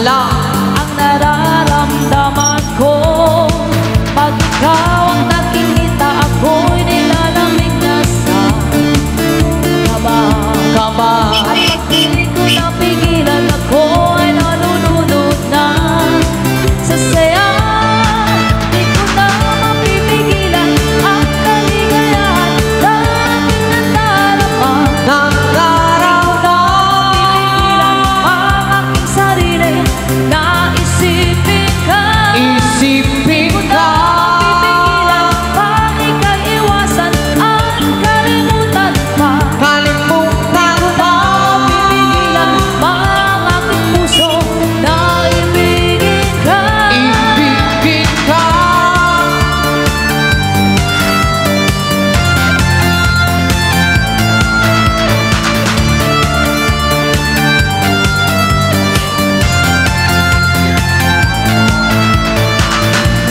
lang ang nararamdaman ko. Pag ikaw ang nakikita, ako'y nilalamig na sa kaba. At pag pilit ko na pigilan, ako ay nalulunod na sa saya. Di ko na mapipigilan ang kaligayahan na aking nadarama. Pipigilan ang aking sarili na isipin ka. Isipin ka. Pipigilan pang ika'y iwasan at kalimutan pa. Kalimutan pa. Pipigilan pang aking puso na ibigin ka. Ibigin ka.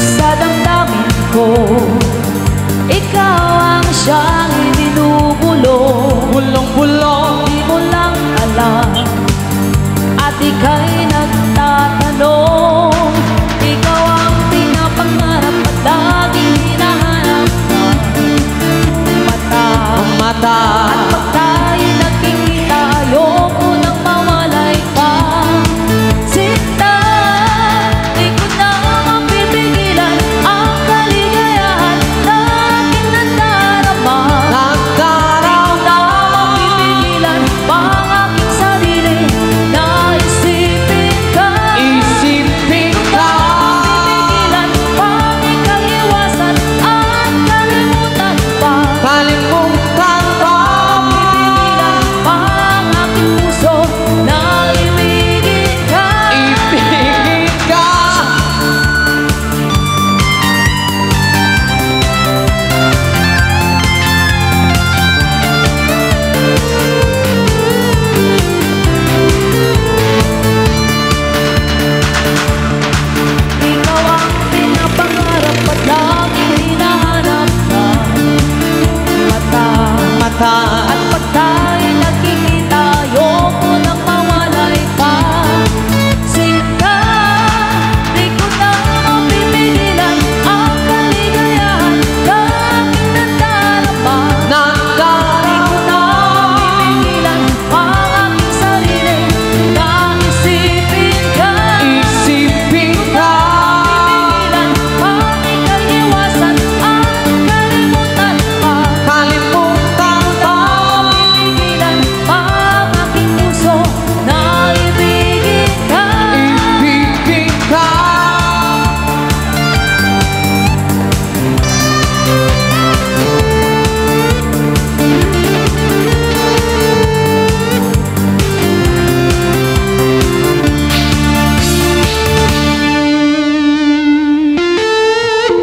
Sa damdamin ko, ikaw ang siyang ibinubulong. Bulong-bulong. Di mo lang alam at ika'y nagtatanong. Ikaw ang pinapangarap at laging hinahanap ng mata. Mata. At pag tayo'y nagkikita, ayoko nang mawalay pa. Sinta, di ko na mapipigilan ang kaligayahan na aking nadarama. Nagdarama. Mapipigilan pang aking sarili na isipin ka. Isipin ka. Mapipigilan pang ika'y iwasan at kalimutan pa. Kalimutan pa. Mapipigilan pang aking puso na ibigin ka. Ibigin ka. Ikaw ang pinapangarap at laging hinahanap ng mata. Mata. At pag tayo'y nagkikita, ayoko nang mawalay pa. Sinta, di ko na mapipigilan ang kaligayahan na aking nadarama. Di ko na mapipigilan ang aking sarili na isipin ka. Isipin ka. Pipigilan pang ika'y iwasan at kalimutan pa. Kalimutan pa. Pipigilan pang aking puso na ibigin ka. Ibigin ka.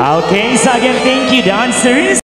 Okay, so again, thank you, dancers.